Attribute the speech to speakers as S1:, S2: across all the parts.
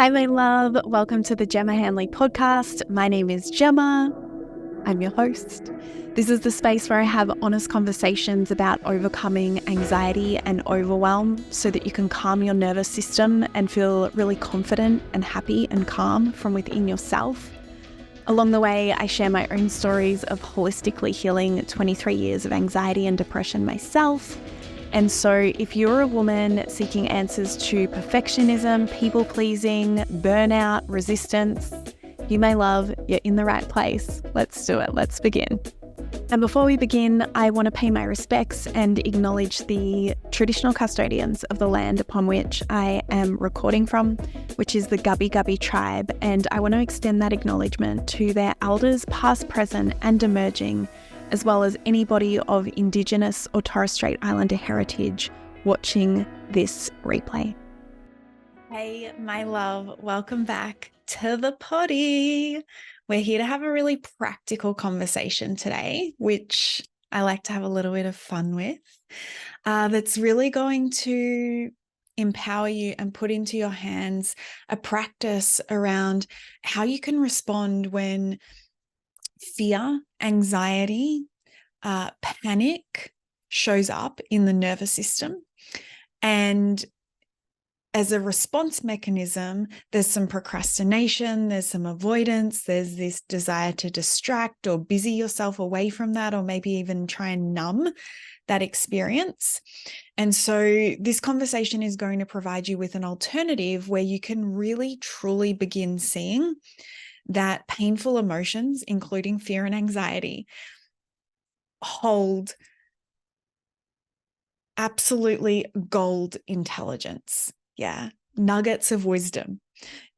S1: Hi, my love. Welcome to the Gemma Hanley podcast. My name is Gemma. I'm your host. This is the space where I have honest conversations about overcoming anxiety and overwhelm so that you can calm your nervous system and feel really confident and happy and calm from within yourself. Along the way, I share my own stories of holistically healing 23 years of anxiety and depression myself. And so if you're a woman seeking answers to perfectionism, people-pleasing, burnout, resistance, you may love, you're in the right place. Let's do it. Let's begin. And before we begin, I want to pay my respects and acknowledge the traditional custodians of the land upon which I am recording from, which is the Gubbi Gubbi tribe. And I want to extend that acknowledgement to their elders, past, present, and emerging, as well as anybody of Indigenous or Torres Strait Islander heritage watching this replay. Hey, my love, welcome back to the potty. We're here to have a really practical conversation today, which I like to have a little bit of fun with. That's really going to empower you and put into your hands a practice around how you can respond when fear, anxiety, panic shows up in the nervous system. And as a response mechanism, there's some procrastination, there's some avoidance, there's this desire to distract or busy yourself away from that, or maybe even try and numb that experience. And so this conversation is going to provide you with an alternative where you can really, truly begin seeing that painful emotions, including fear and anxiety, hold absolutely gold intelligence. Yeah. Nuggets of wisdom.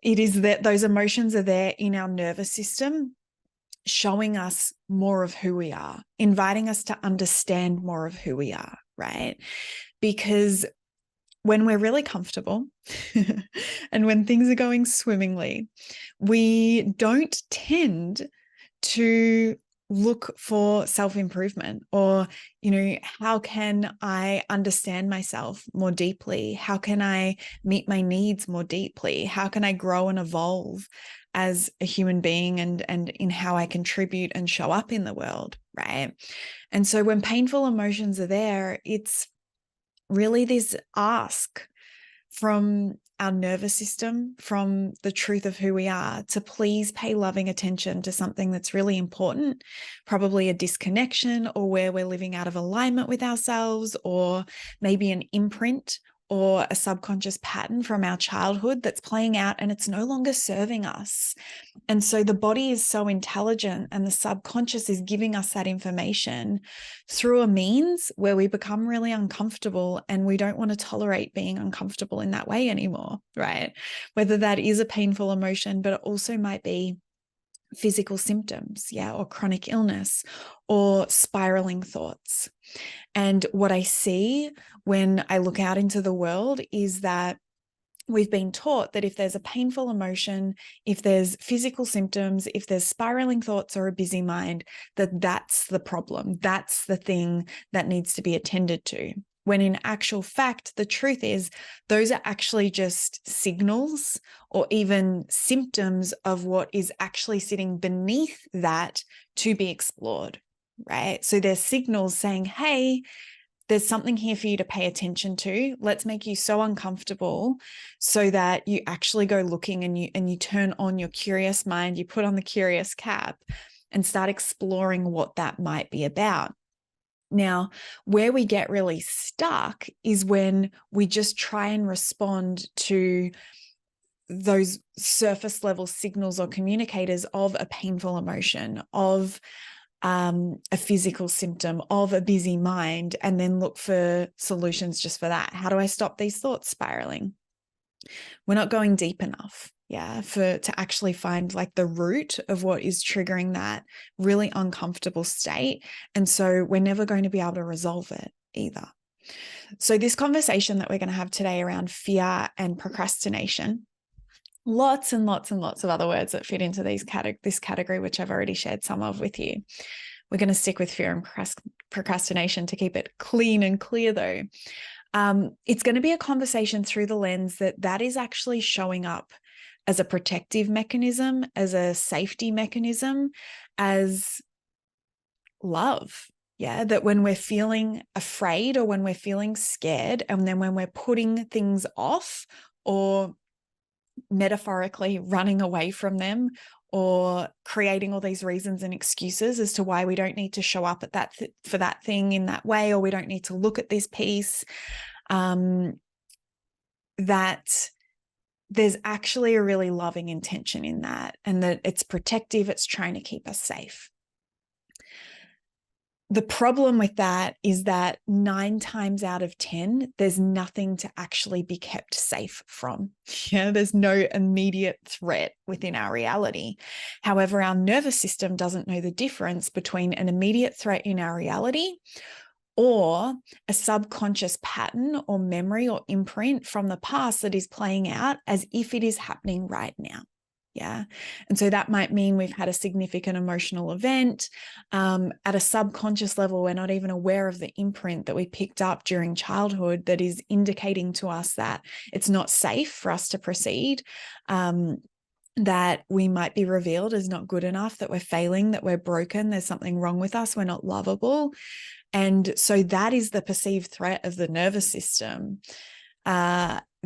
S1: It is that those emotions are there in our nervous system, showing us more of who we are, inviting us to understand more of who we are, right? Because when we're really comfortable and when things are going swimmingly, we don't tend to look for self-improvement or, how can I understand myself more deeply? How can I meet my needs more deeply? How can I grow and evolve as a human being and in how I contribute and show up in the world, right? And so when painful emotions are there, it's really this ask from our nervous system, from the truth of who we are, to please pay loving attention to something that's really important, probably a disconnection or where we're living out of alignment with ourselves, or maybe an imprint or a subconscious pattern from our childhood that's playing out and it's no longer serving us. And so the body is so intelligent and the subconscious is giving us that information through a means where we become really uncomfortable and we don't want to tolerate being uncomfortable in that way anymore, right? Whether that is a painful emotion, but it also might be physical symptoms, or chronic illness or spiraling thoughts. And what I see when I look out into the world is that we've been taught that if there's a painful emotion, if there's physical symptoms, if there's spiraling thoughts or a busy mind, that's the problem. That's the thing that needs to be attended to. When in actual fact, the truth is those are actually just signals or even symptoms of what is actually sitting beneath that to be explored, right? So there's signals saying, hey, there's something here for you to pay attention to. Let's make you so uncomfortable so that you actually go looking and you turn on your curious mind, you put on the curious cap and start exploring what that might be about. Now, where we get really stuck is when we just try and respond to those surface level signals or communicators of a painful emotion, of a physical symptom, of a busy mind, and then look for solutions just for that. How do I stop these thoughts spiraling? We're not going deep enough, to actually find like the root of what is triggering that really uncomfortable state. And so we're never going to be able to resolve it either. So this conversation that we're going to have today around fear and procrastination, lots and lots and lots of other words that fit into this category, which I've already shared some of with you. We're going to stick with fear and procrastination to keep it clean and clear, though. It's going to be a conversation through the lens that is actually showing up as a protective mechanism, as a safety mechanism, as love. Yeah, that when we're feeling afraid or when we're feeling scared, and then when we're putting things off or metaphorically running away from them or creating all these reasons and excuses as to why we don't need to show up at that for that thing in that way, or we don't need to look at this piece, that there's actually a really loving intention in that, and that it's protective, it's trying to keep us safe. The problem with that is that 9 times out of 10, there's nothing to actually be kept safe from. Yeah, there's no immediate threat within our reality. However, our nervous system doesn't know the difference between an immediate threat in our reality or a subconscious pattern or memory or imprint from the past that is playing out as if it is happening right now. Yeah. And so that might mean we've had a significant emotional event. At a subconscious level, we're not even aware of the imprint that we picked up during childhood that is indicating to us that it's not safe for us to proceed, that we might be revealed as not good enough, that we're failing, that we're broken, there's something wrong with us, we're not lovable. And so that is the perceived threat of the nervous system,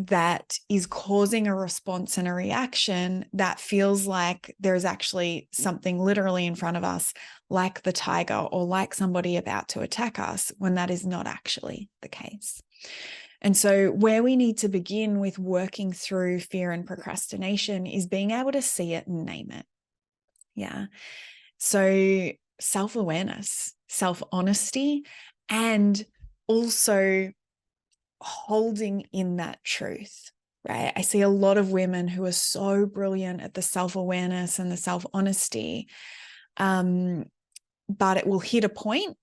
S1: that is causing a response and a reaction that feels like there's actually something literally in front of us, like the tiger or like somebody about to attack us, when that is not actually the case. And so where we need to begin with working through fear and procrastination is being able to see it and name it. Yeah. So self-awareness, self-honesty, and also holding in that truth, right? I see a lot of women who are so brilliant at the self-awareness and the self-honesty, but it will hit a point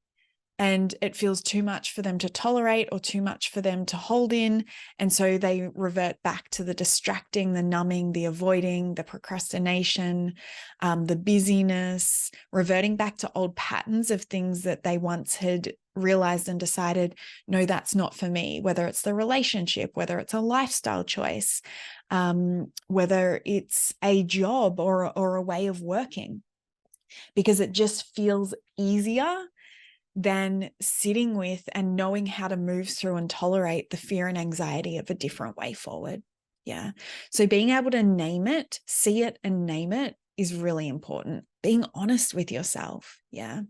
S1: and it feels too much for them to tolerate or too much for them to hold in. And so they revert back to the distracting, the numbing, the avoiding, the procrastination, the busyness, reverting back to old patterns of things that they once had realized and decided, no, that's not for me, whether it's the relationship, whether it's a lifestyle choice, whether it's a job or a way of working, because it just feels easier than sitting with and knowing how to move through and tolerate the fear and anxiety of a different way forward. Yeah. So being able to name it, see it and name it is really important. Being honest with yourself. Yeah.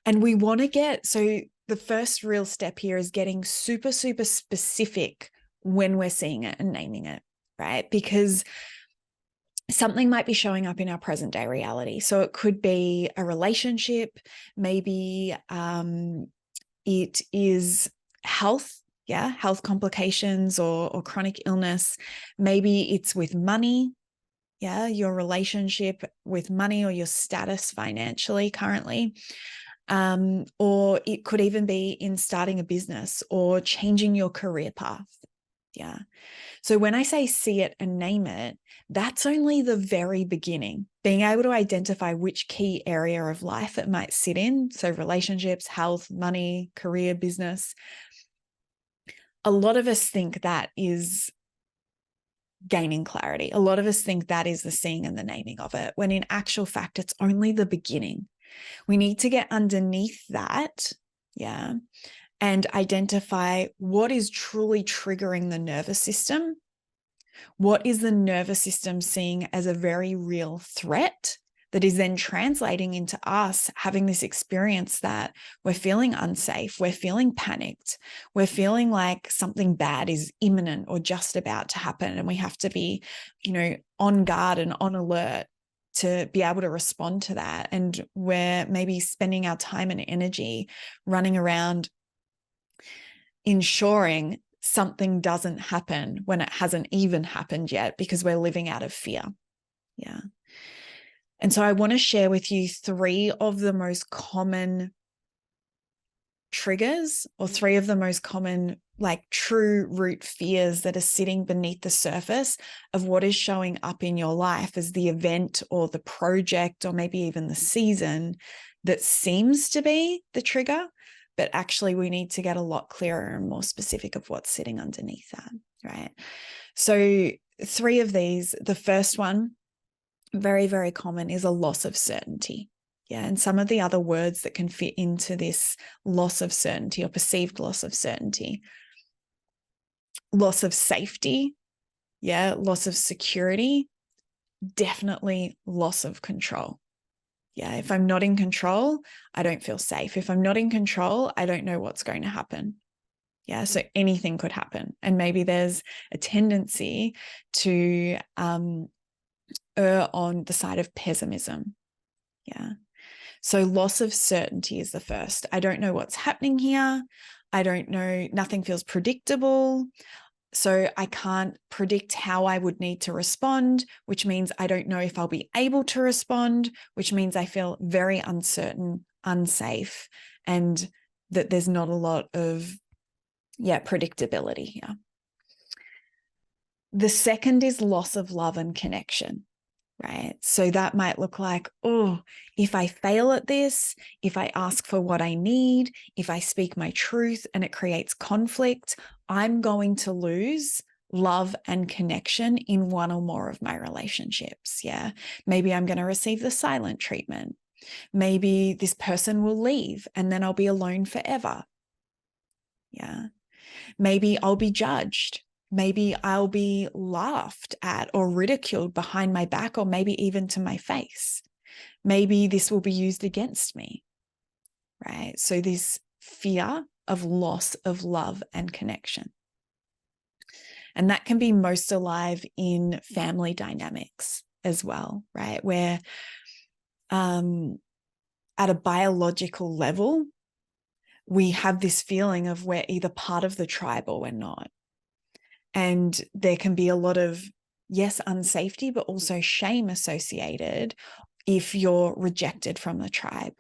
S1: And we want to so the first real step here is getting super, super specific when we're seeing it and naming it, right? Because something might be showing up in our present day reality. So it could be a relationship, maybe it is health, health complications or chronic illness. Maybe it's with money, your relationship with money or your status financially currently. Or it could even be in starting a business or changing your career path. Yeah. So when I say see it and name it, that's only the very beginning, being able to identify which key area of life it might sit in. So relationships, health, money, career, business. A lot of us think that is gaining clarity. A lot of us think that is the seeing and the naming of it, when in actual fact, it's only the beginning. We need to get underneath that, and identify what is truly triggering the nervous system. What is the nervous system seeing as a very real threat that is then translating into us having this experience that we're feeling unsafe, we're feeling panicked, we're feeling like something bad is imminent or just about to happen, and we have to be, on guard and on alert to be able to respond to that. And we're maybe spending our time and energy running around ensuring something doesn't happen when it hasn't even happened yet, because we're living out of fear. Yeah. And so I want to share with you 3 of the most common triggers, or 3 of the most common, true root fears that are sitting beneath the surface of what is showing up in your life as the event or the project or maybe even the season that seems to be the trigger. But actually we need to get a lot clearer and more specific of what's sitting underneath that, right? So three of these, the first one, very, very common, is a loss of certainty. Yeah. And some of the other words that can fit into this loss of certainty or perceived loss of certainty: loss of safety. Yeah. Loss of security. Definitely loss of control. Yeah. If I'm not in control, I don't feel safe. If I'm not in control, I don't know what's going to happen. Yeah. So anything could happen. And maybe there's a tendency to err on the side of pessimism. Yeah. So loss of certainty is the first. I don't know what's happening here. I don't know. Nothing feels predictable. So I can't predict how I would need to respond, which means I don't know if I'll be able to respond, which means I feel very uncertain, unsafe, and that there's not a lot of, predictability here. The second is loss of love and connection. Right? So that might look like, oh, if I fail at this, if I ask for what I need, if I speak my truth and it creates conflict, I'm going to lose love and connection in one or more of my relationships. Yeah. Maybe I'm going to receive the silent treatment. Maybe this person will leave and then I'll be alone forever. Yeah. Maybe I'll be judged. Maybe I'll be laughed at or ridiculed behind my back, or maybe even to my face. Maybe this will be used against me, right? So this fear of loss of love and connection. And that can be most alive in family dynamics as well, right? Where at a biological level, we have this feeling of we're either part of the tribe or we're not. And there can be a lot of, yes, unsafety, but also shame associated if you're rejected from the tribe,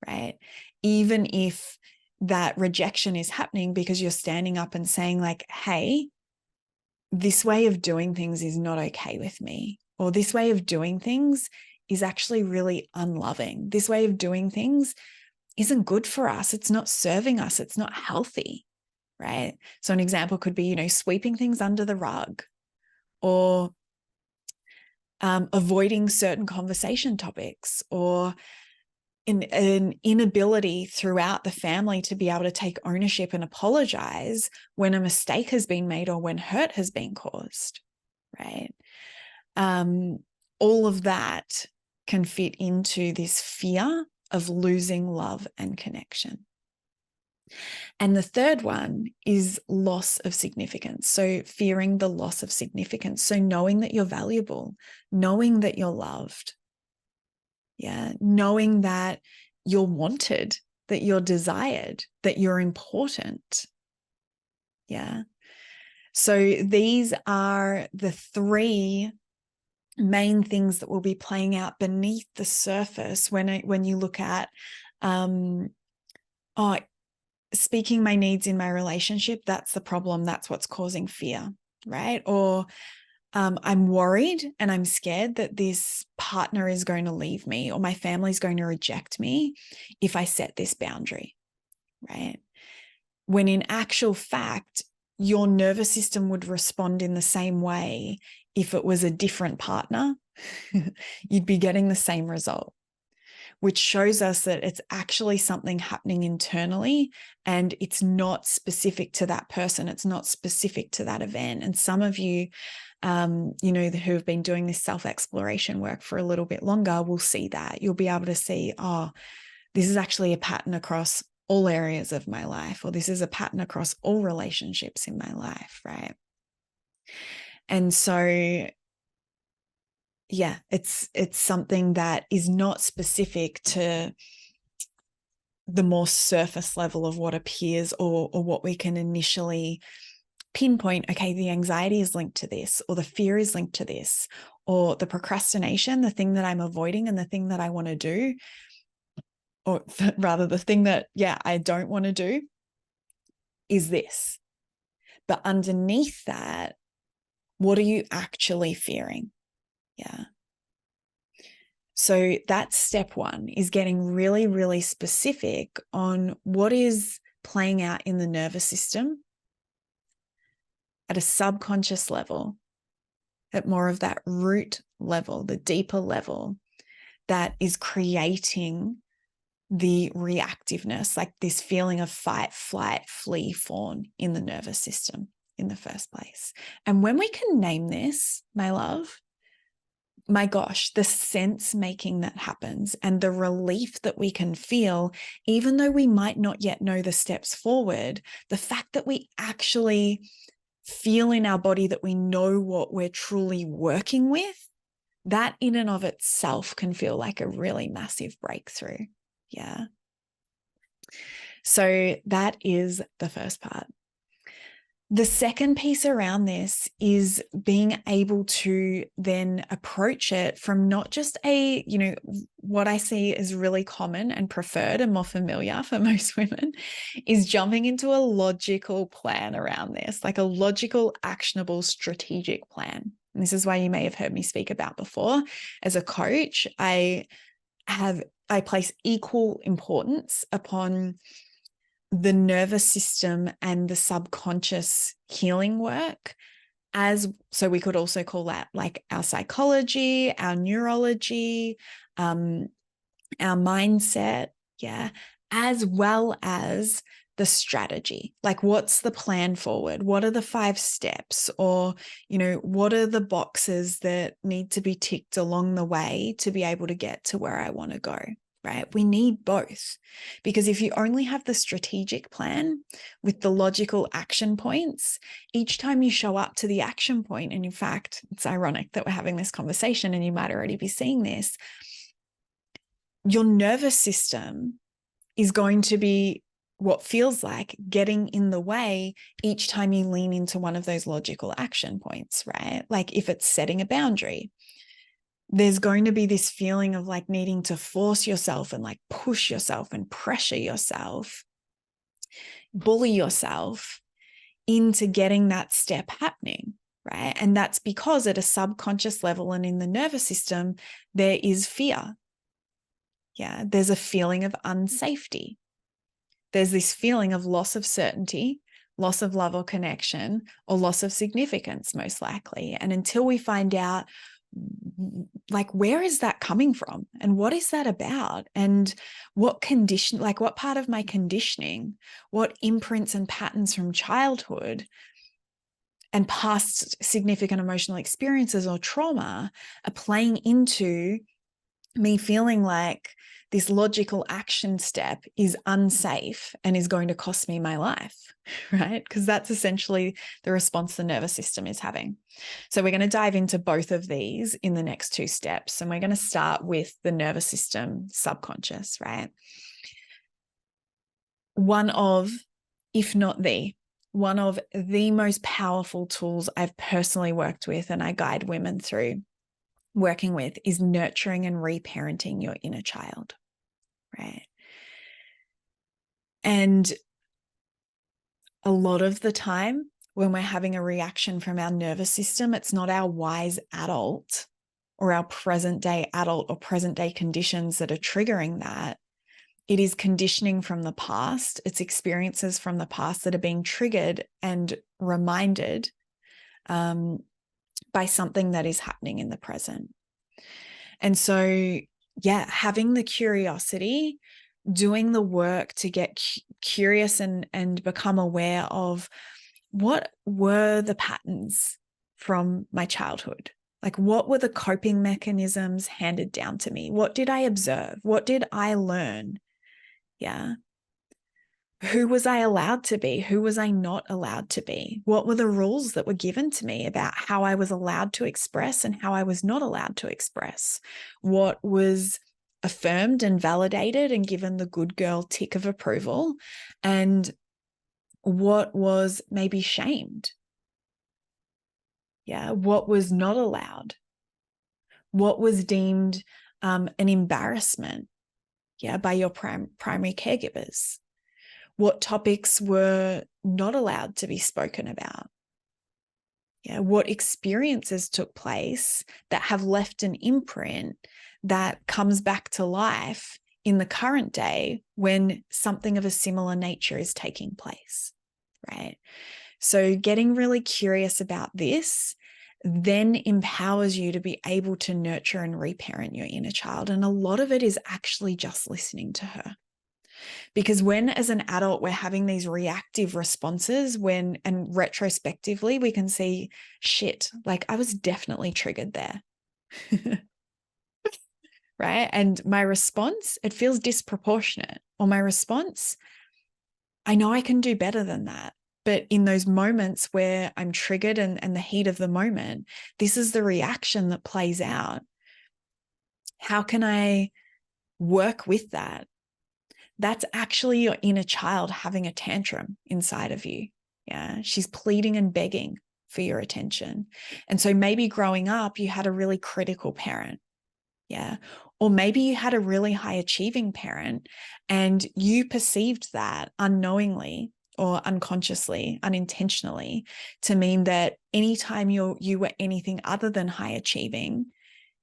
S1: right? Even if that rejection is happening because you're standing up and saying like, hey, this way of doing things is not okay with me, or this way of doing things is actually really unloving. This way of doing things isn't good for us. It's not serving us. It's not healthy. Right? So an example could be, sweeping things under the rug, or avoiding certain conversation topics, or an inability throughout the family to be able to take ownership and apologize when a mistake has been made or when hurt has been caused, right? All of that can fit into this fear of losing love and connection. And the third one is loss of significance. So fearing the loss of significance. So knowing that you're valuable, knowing that you're loved. Yeah. Knowing that you're wanted, that you're desired, that you're important. Yeah. So these are the three main things that will be playing out beneath the surface when you look at, speaking my needs in my relationship, that's the problem. That's what's causing fear, right? Or I'm worried and I'm scared that this partner is going to leave me, or my family is going to reject me if I set this boundary, right? When in actual fact, your nervous system would respond in the same way if it was a different partner. You'd be getting the same result, which shows us that it's actually something happening internally and it's not specific to that person. It's not specific to that event. And some of you, who have been doing this self-exploration work for a little bit longer will see that. You'll be able to see, oh, this is actually a pattern across all areas of my life, or this is a pattern across all relationships in my life, right? And so yeah, it's something that is not specific to the more surface level of what appears or what we can initially pinpoint. Okay, the anxiety is linked to this, or the fear is linked to this, or the procrastination, the thing that I'm avoiding and the thing that I want to do, or rather the thing that, I don't want to do is this. But underneath that, what are you actually fearing? Yeah. So that's step one, is getting really, really specific on what is playing out in the nervous system at a subconscious level, at more of that root level, the deeper level that is creating the reactiveness, like this feeling of fight, flight, flee, fawn in the nervous system in the first place. And when we can name this, my love, my gosh, the sense making that happens and the relief that we can feel, even though we might not yet know the steps forward, the fact that we actually feel in our body that we know what we're truly working with, that in and of itself can feel like a really massive breakthrough. Yeah. So that is the first part. The second piece around this is being able to then approach it from not just what I see is really common and preferred and more familiar for most women is jumping into a logical plan around this, like a logical, actionable, strategic plan. And this is why you may have heard me speak about before. As a coach, I place equal importance upon the nervous system and the subconscious healing work, so we could also call that like our psychology, our neurology, our mindset, as well as the strategy. Like, what's the plan forward? What are the 5 steps? Or, what are the boxes that need to be ticked along the way to be able to get to where I want to go? Right? We need both, because if you only have the strategic plan with the logical action points, each time you show up to the action point, and in fact, it's ironic that we're having this conversation and you might already be seeing this, your nervous system is going to be what feels like getting in the way each time you lean into one of those logical action points, right? Like if it's setting a boundary, there's going to be this feeling of like needing to force yourself and like push yourself and pressure yourself, bully yourself into getting that step happening, right? And that's because at a subconscious level and in the nervous system, there is fear. Yeah, there's a feeling of unsafety. There's this feeling of loss of certainty, loss of love or connection, or loss of significance, most likely. And until we find out, like, where is that coming from? And what is that about? And what part of my conditioning, what imprints and patterns from childhood and past significant emotional experiences or trauma are playing into me feeling like this logical action step is unsafe and is going to cost me my life, right? Because that's essentially the response the nervous system is having. So we're going to dive into both of these in the next 2 steps. And we're going to start with the nervous system subconscious, right? One of the most powerful tools I've personally worked with and I guide women through working with is nurturing and reparenting your inner child, right? And a lot of the time when we're having a reaction from our nervous system, it's not our wise adult or our present day adult or present day conditions that are triggering that. It is conditioning from the past. It's experiences from the past that are being triggered and reminded by something that is happening in the present. And so, having the curiosity, doing the work to get curious and become aware of what were the patterns from my childhood. Like, what were the coping mechanisms handed down to me? What did I observe? What did I learn? Yeah. Who was I allowed to be? Who was I not allowed to be? What were the rules that were given to me about how I was allowed to express and how I was not allowed to express? What was affirmed and validated and given the good girl tick of approval? And what was maybe shamed? Yeah. What was not allowed? What was deemed an embarrassment? Yeah. By your primary caregivers? What topics were not allowed to be spoken about? Yeah, what experiences took place that have left an imprint that comes back to life in the current day when something of a similar nature is taking place, right? So getting really curious about this, then empowers you to be able to nurture and reparent your inner child. And a lot of it is actually just listening to her. Because when, as an adult, we're having these reactive responses, and retrospectively, we can see, shit, like I was definitely triggered there. Right? And my response, it feels disproportionate. Or my response, I know I can do better than that. But in those moments where I'm triggered and the heat of the moment, this is the reaction that plays out. How can I work with that? That's actually your inner child having a tantrum inside of you. Yeah. She's pleading and begging for your attention. And so maybe growing up, you had a really critical parent. Yeah. Or maybe you had a really high achieving parent and you perceived that unknowingly or unconsciously, unintentionally, to mean that anytime you were anything other than high achieving,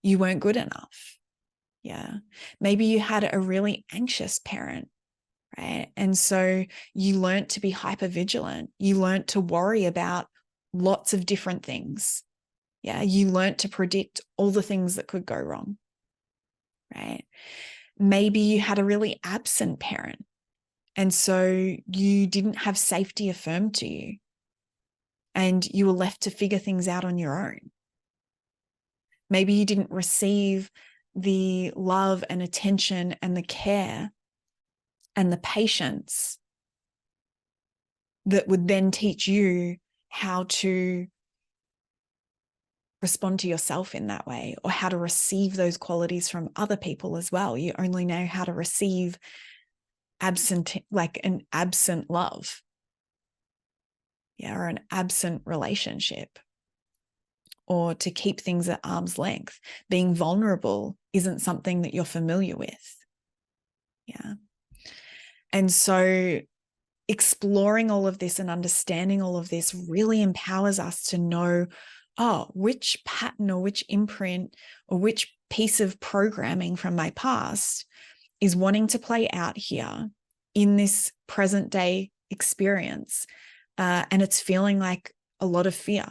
S1: you weren't good enough. Yeah. Maybe you had a really anxious parent, right? And so you learned to be hypervigilant. You learned to worry about lots of different things. Yeah. You learned to predict all the things that could go wrong, right? Maybe you had a really absent parent. And so you didn't have safety affirmed to you and you were left to figure things out on your own. Maybe you didn't receive the love and attention and the care and the patience that would then teach you how to respond to yourself in that way, or how to receive those qualities from other people as well. You only know how to receive like an absent love, yeah, or an absent relationship, or to keep things at arm's length. Being vulnerable isn't something that you're familiar with. Yeah. And so exploring all of this and understanding all of this really empowers us to know, oh, which pattern or which imprint or which piece of programming from my past is wanting to play out here in this present day experience. And it's feeling like a lot of fear.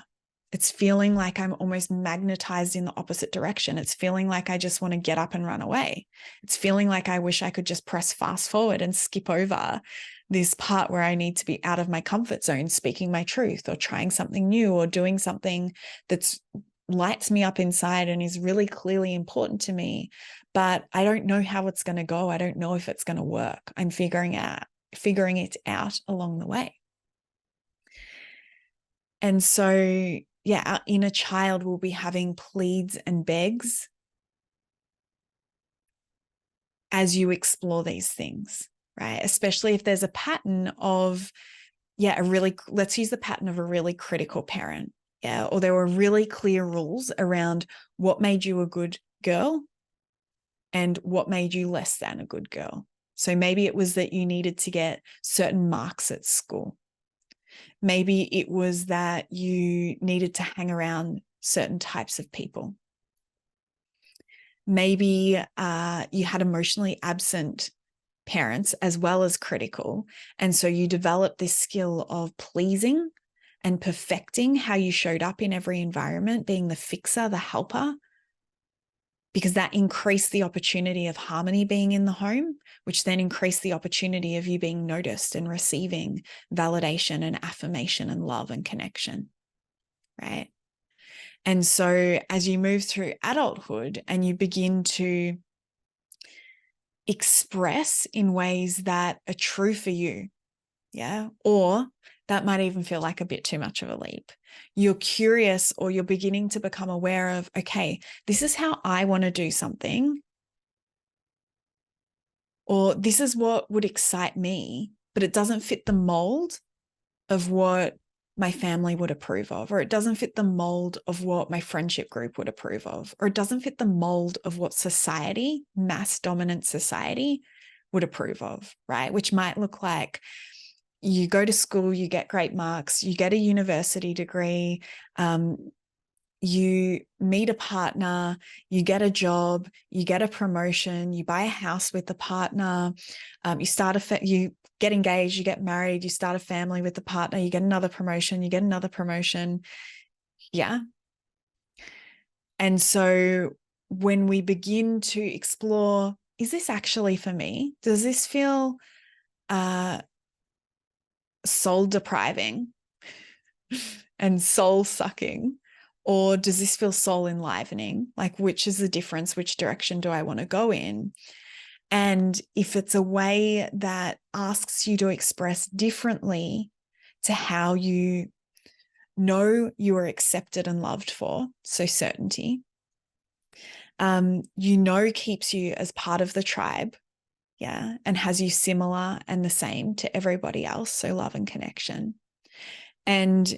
S1: It's feeling like I'm almost magnetized in the opposite direction. It's feeling like I just want to get up and run away. It's feeling like I wish I could just press fast forward and skip over this part where I need to be out of my comfort zone, speaking my truth or trying something new or doing something that's lights me up inside and is really clearly important to me. But I don't know how it's going to go. I don't know if it's going to work. I'm figuring it out along the way. And so, yeah, our inner child will be having pleads and begs as you explore these things, right? Especially if there's a pattern of, let's use the pattern of a really critical parent, yeah, or there were really clear rules around what made you a good girl and what made you less than a good girl. So maybe it was that you needed to get certain marks at school. Maybe it was that you needed to hang around certain types of people. Maybe you had emotionally absent parents as well as critical. And so you developed this skill of pleasing and perfecting how you showed up in every environment, being the fixer, the helper, because that increased the opportunity of harmony being in the home, which then increased the opportunity of you being noticed and receiving validation and affirmation and love and connection, right? And so as you move through adulthood and you begin to express in ways that are true for you, yeah, or that might even feel like a bit too much of a leap. You're curious or you're beginning to become aware of, okay, this is how I want to do something, or this is what would excite me, but it doesn't fit the mold of what my family would approve of, or it doesn't fit the mold of what my friendship group would approve of, or it doesn't fit the mold of what society, mass dominant society, would approve of, right? Which might look like you go to school, you get great marks, you get a university degree, you meet a partner, you get a job, you get a promotion, you buy a house with the partner, you get engaged, you get married, you start a family with the partner, you get another promotion, you get another promotion. Yeah. And so when we begin to explore, is this actually for me? Does this feel soul depriving and soul sucking? Or does this feel soul enlivening? Like, which is the difference? Which direction do I want to go in? And if it's a way that asks you to express differently to how you know you are accepted and loved for, so certainty, keeps you as part of the tribe, yeah, and has you similar and the same to everybody else, so love and connection. And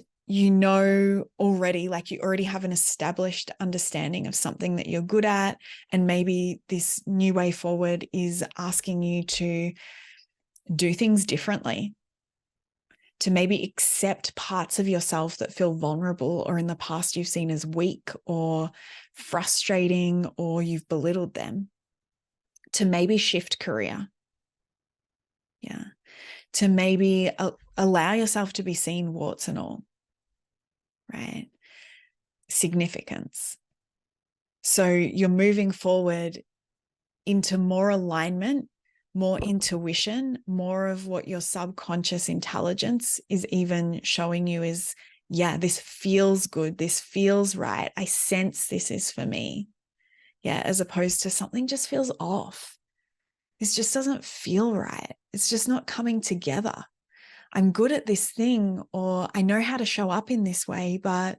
S1: already, like you already have an established understanding of something that you're good at, and maybe this new way forward is asking you to do things differently, to maybe accept parts of yourself that feel vulnerable or in the past you've seen as weak or frustrating or you've belittled them, to maybe shift career. Yeah. To maybe allow yourself to be seen warts and all, right? Significance. So you're moving forward into more alignment, more intuition, more of what your subconscious intelligence is even showing you is, yeah, this feels good. This feels right. I sense this is for me. Yeah, as opposed to something just feels off. This just doesn't feel right. It's just not coming together. I'm good at this thing, or I know how to show up in this way, but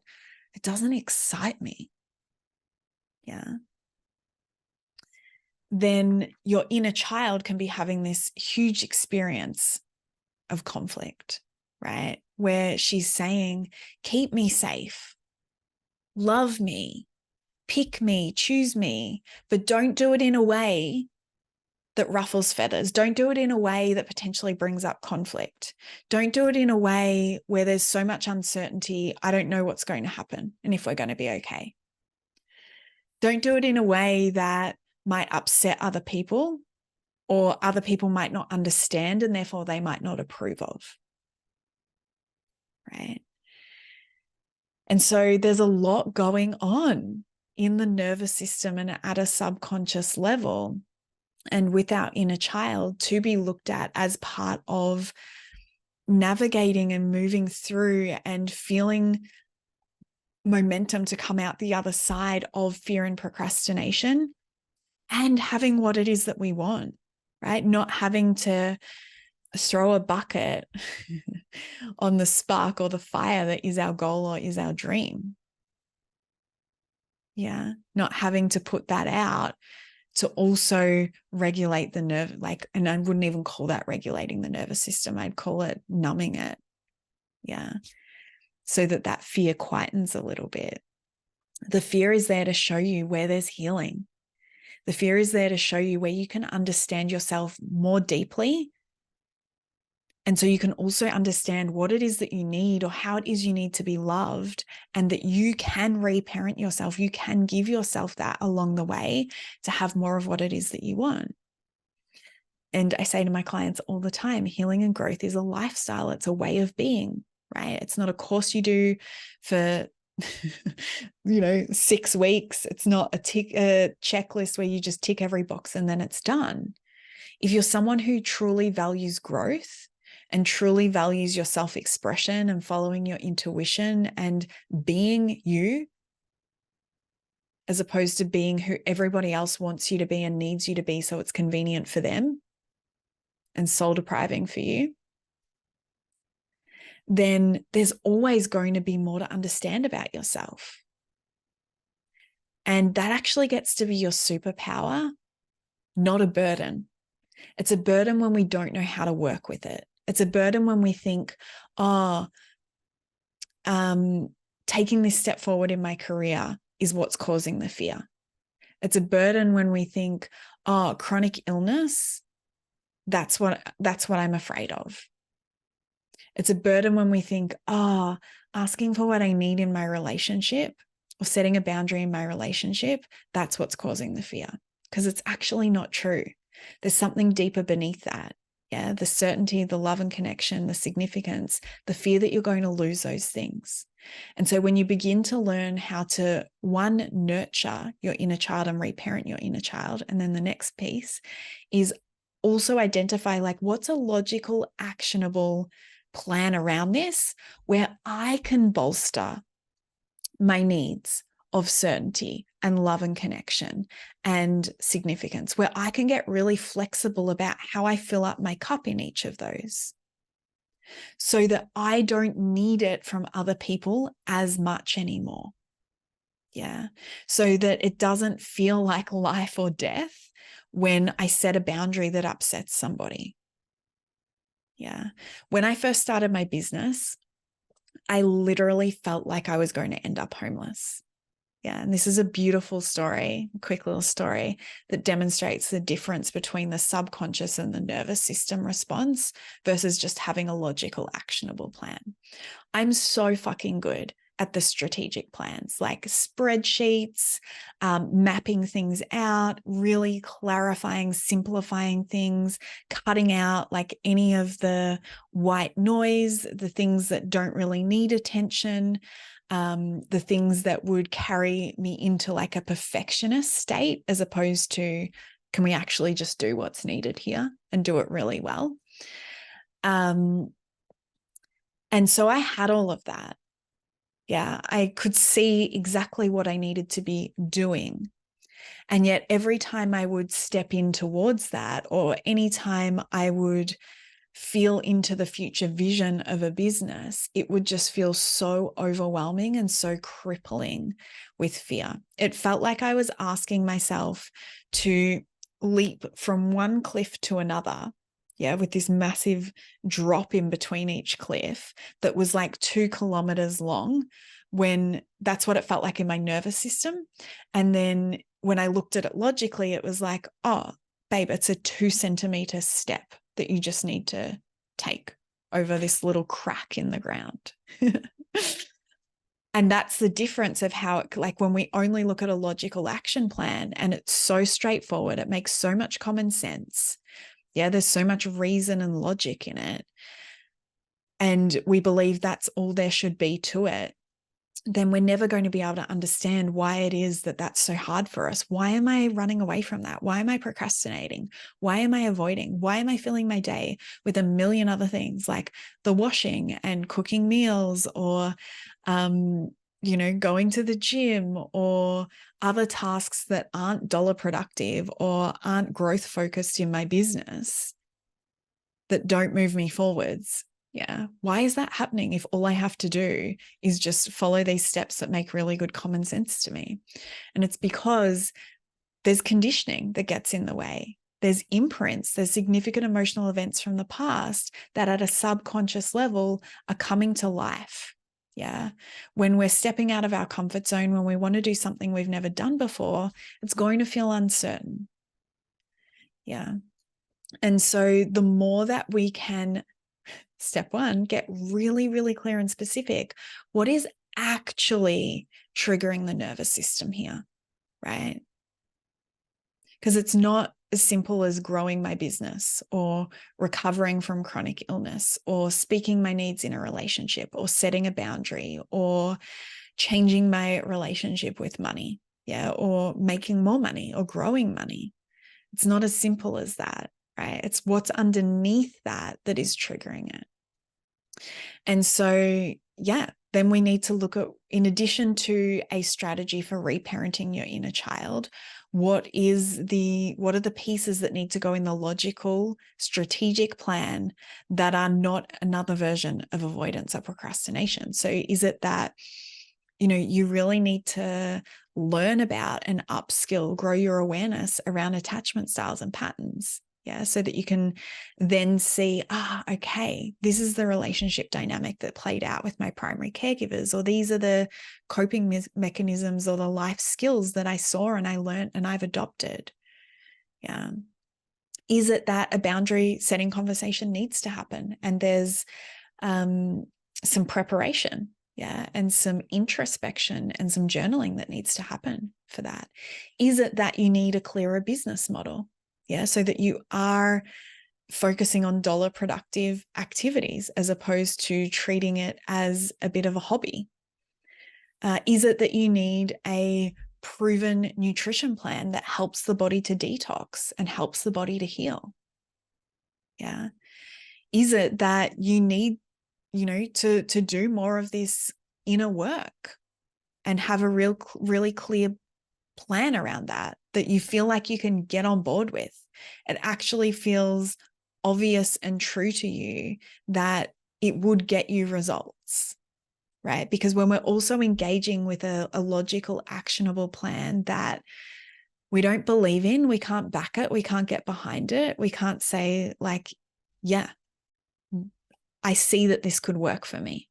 S1: it doesn't excite me. Yeah. Then your inner child can be having this huge experience of conflict, right? Where she's saying, keep me safe, love me, pick me, choose me, but don't do it in a way that ruffles feathers. Don't do it in a way that potentially brings up conflict. Don't do it in a way where there's so much uncertainty. I don't know what's going to happen and if we're going to be okay. Don't do it in a way that might upset other people, or other people might not understand and therefore they might not approve of. Right? And so there's a lot going on in the nervous system and at a subconscious level, and with our inner child, to be looked at as part of navigating and moving through and feeling momentum to come out the other side of fear and procrastination, and having what it is that we want, right? Not having to throw a bucket on the spark or the fire that is our goal or is our dream. Yeah. Not having to put that out to also regulate the nerve, and I wouldn't even call that regulating the nervous system. I'd call it numbing it. Yeah. So that fear quietens a little bit. The fear is there to show you where there's healing. The fear is there to show you where you can understand yourself more deeply. And so you can also understand what it is that you need, or how it is you need to be loved, and that you can reparent yourself. You can give yourself that along the way to have more of what it is that you want. And I say to my clients all the time, healing and growth is a lifestyle. It's a way of being, right? It's not a course you do for 6 weeks. It's not a checklist where you just tick every box and then it's done. If you're someone who truly values growth and truly values your self-expression and following your intuition and being you, as opposed to being who everybody else wants you to be and needs you to be so it's convenient for them and soul depriving for you, then there's always going to be more to understand about yourself. And that actually gets to be your superpower, not a burden. It's a burden when we don't know how to work with it. It's a burden when we think, taking this step forward in my career is what's causing the fear. It's a burden when we think, chronic illness, that's what I'm afraid of. It's a burden when we think, asking for what I need in my relationship or setting a boundary in my relationship, that's what's causing the fear. Because it's actually not true. There's something deeper beneath that. Yeah, the certainty, the love and connection, the significance, the fear that you're going to lose those things. And so when you begin to learn how to, one, nurture your inner child and reparent your inner child, and then the next piece is also identify like what's a logical, actionable plan around this where I can bolster my needs of certainty and love and connection and significance, where I can get really flexible about how I fill up my cup in each of those, so that I don't need it from other people as much anymore. Yeah. So that it doesn't feel like life or death when I set a boundary that upsets somebody. Yeah. When I first started my business, I literally felt like I was going to end up homeless. Yeah. And this is a beautiful story, a quick little story that demonstrates the difference between the subconscious and the nervous system response versus just having a logical, actionable plan. I'm so fucking good at the strategic plans, like spreadsheets, mapping things out, really clarifying, simplifying things, cutting out like any of the white noise, the things that don't really need attention, the things that would carry me into like a perfectionist state, as opposed to, can we actually just do what's needed here and do it really well? And so I had all of that. Yeah, I could see exactly what I needed to be doing. And yet every time I would step in towards that, or anytime I would feel into the future vision of a business, it would just feel so overwhelming and so crippling with fear. It felt like I was asking myself to leap from one cliff to another. Yeah, with this massive drop in between each cliff that was like 2 kilometers long, when that's what it felt like in my nervous system. And then when I looked at it logically, it was like, oh, babe, it's a 2-centimeter step that you just need to take over this little crack in the ground. And that's the difference of how it, like when we only look at a logical action plan and it's so straightforward, it makes so much common sense. Yeah, there's so much reason and logic in it, and we believe that's all there should be to it, then we're never going to be able to understand why it is that that's so hard for us. Why am I running away from that? Why am I procrastinating? Why am I avoiding? Why am I filling my day with a million other things like the washing and cooking meals, or, going to the gym, or other tasks that aren't dollar productive or aren't growth focused in my business that don't move me forwards? Yeah. Why is that happening if all I have to do is just follow these steps that make really good common sense to me? And it's because there's conditioning that gets in the way. There's imprints, there's significant emotional events from the past that at a subconscious level are coming to life. Yeah. When we're stepping out of our comfort zone, when we want to do something we've never done before, it's going to feel uncertain. Yeah. And so the more that we can, step one, get really, really clear and specific. What is actually triggering the nervous system here, right? Because it's not as simple as growing my business or recovering from chronic illness or speaking my needs in a relationship or setting a boundary or changing my relationship with money, yeah, or making more money or growing money. It's not as simple as that, right? It's what's underneath that that is triggering it. And so, yeah, then we need to look at, in addition to a strategy for reparenting your inner child, what are the pieces that need to go in the logical, strategic plan that are not another version of avoidance or procrastination? So is it that, you really need to learn about and upskill, grow your awareness around attachment styles and patterns? Yeah, so that you can then see, okay, this is the relationship dynamic that played out with my primary caregivers, or these are the coping mechanisms or the life skills that I saw and I learned and I've adopted. Yeah. Is it that a boundary setting conversation needs to happen and there's some preparation, yeah, and some introspection and some journaling that needs to happen for that? Is it that you need a clearer business model? Yeah, so that you are focusing on dollar productive activities as opposed to treating it as a bit of a hobby. Is it that you need a proven nutrition plan that helps the body to detox and helps the body to heal? Yeah. Is it that you need, to do more of this inner work and have a really clear plan around that you feel like you can get on board with? It actually feels obvious and true to you that it would get you results, right? Because when we're also engaging with a logical, actionable plan that we don't believe in, we can't back it, we can't get behind it, we can't say like, yeah, I see that this could work for me,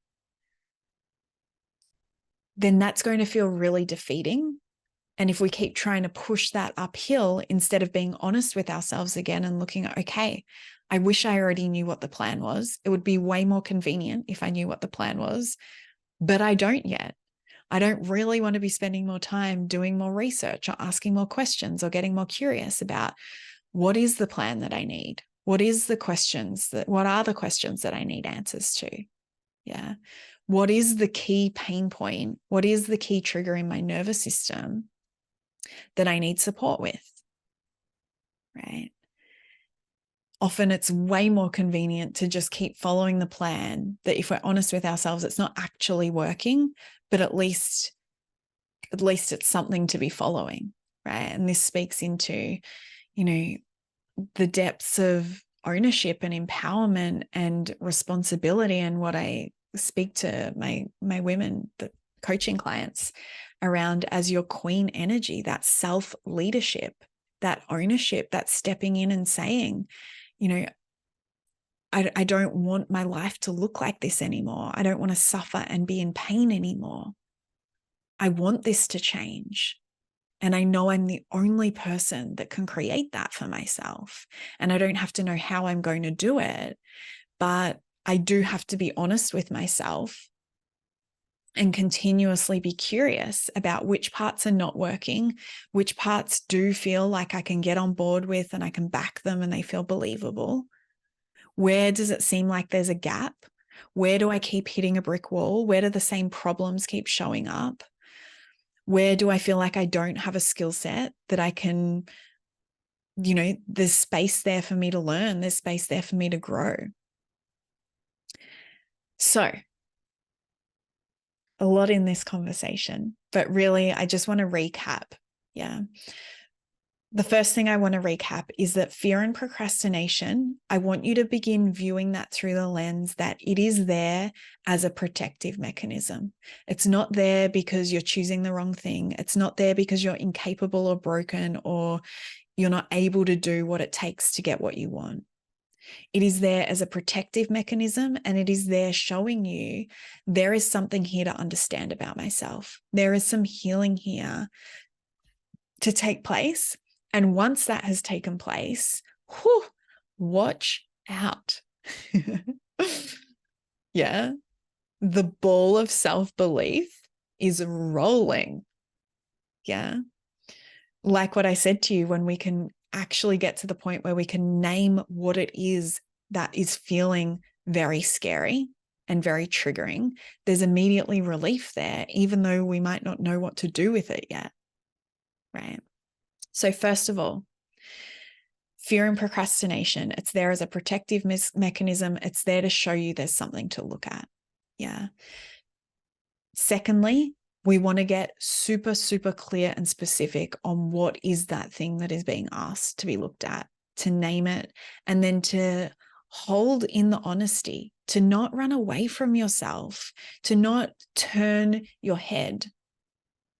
S1: then that's going to feel really defeating. And if we keep trying to push that uphill instead of being honest with ourselves again and looking at, okay, I wish I already knew what the plan was. It would be way more convenient if I knew what the plan was, but I don't yet. I don't really want to be spending more time doing more research or asking more questions or getting more curious about what is the plan that I need? What are the questions that I need answers to? Yeah. What is the key pain point? What is the key trigger in my nervous system that I need support with? Right. Often it's way more convenient to just keep following the plan that, if we're honest with ourselves, it's not actually working, but at least it's something to be following. Right. And this speaks into, the depths of ownership and empowerment and responsibility, and what I speak to my women, the coaching clients, around as your queen energy, that self-leadership, that ownership, that stepping in and saying, I don't want my life to look like this anymore. I don't want to suffer and be in pain anymore. I want this to change. And I know I'm the only person that can create that for myself. And I don't have to know how I'm going to do it, but I do have to be honest with myself and continuously be curious about which parts are not working, which parts do feel like I can get on board with and I can back them and they feel believable. Where does it seem like there's a gap? Where do I keep hitting a brick wall? Where do the same problems keep showing up? Where do I feel like I don't have a skill set that I can, there's space there for me to learn, there's space there for me to grow. So, a lot in this conversation, but really I just want to recap. Yeah. The first thing I want to recap is that fear and procrastination, I want you to begin viewing that through the lens that it is there as a protective mechanism. It's not there because you're choosing the wrong thing. It's not there because you're incapable or broken or you're not able to do what it takes to get what you want. It is there as a protective mechanism, and it is there showing you there is something here to understand about myself. There is some healing here to take place. And once that has taken place, watch out. Yeah. The ball of self-belief is rolling. Yeah. Like what I said to you, when we can actually get to the point where we can name what it is that is feeling very scary and very triggering, there's immediately relief there, even though we might not know what to do with it yet. Right. So first of all, fear and procrastination, it's there as a protective mechanism. It's there to show you there's something to look at. Yeah. Secondly, we want to get super, super clear and specific on what is that thing that is being asked to be looked at, to name it, and then to hold in the honesty, to not run away from yourself, to not turn your head,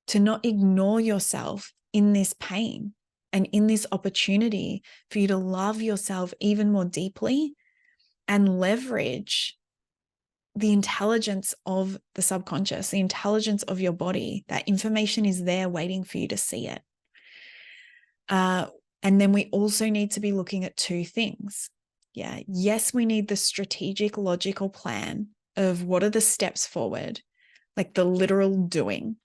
S1: to not ignore yourself in this pain and in this opportunity for you to love yourself even more deeply and leverage the intelligence of the subconscious, the intelligence of your body. That information is there waiting for you to see it. And then we also need to be looking at two things. Yeah. Yes, we need the strategic, logical plan of what are the steps forward, like the literal doing.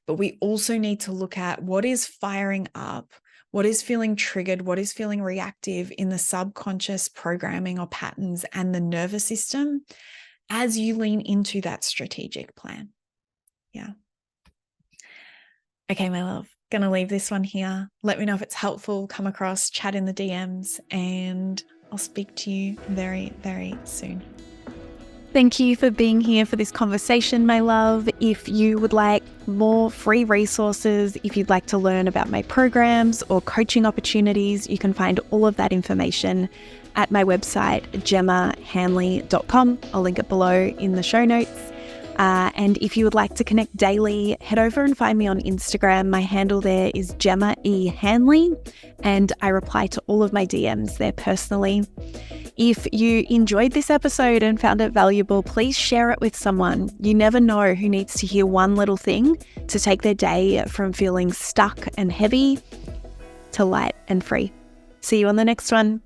S1: But we also need to look at what is firing up, what is feeling triggered, what is feeling reactive in the subconscious programming or patterns and the nervous system as you lean into that strategic plan. Yeah. Okay, my love, gonna leave this one here. Let me know if it's helpful, come across, chat in the DMs, and I'll speak to you very, very soon. Thank you for being here for this conversation, my love. If you would like more free resources, if you'd like to learn about my programs or coaching opportunities, you can find all of that information at my website, gemmahanley.com. I'll link it below in the show notes. And if you would like to connect daily, head over and find me on Instagram. My handle there is Gemma E. Hanley, and I reply to all of my DMs there personally. If you enjoyed this episode and found it valuable, please share it with someone. You never know who needs to hear one little thing to take their day from feeling stuck and heavy to light and free. See you on the next one.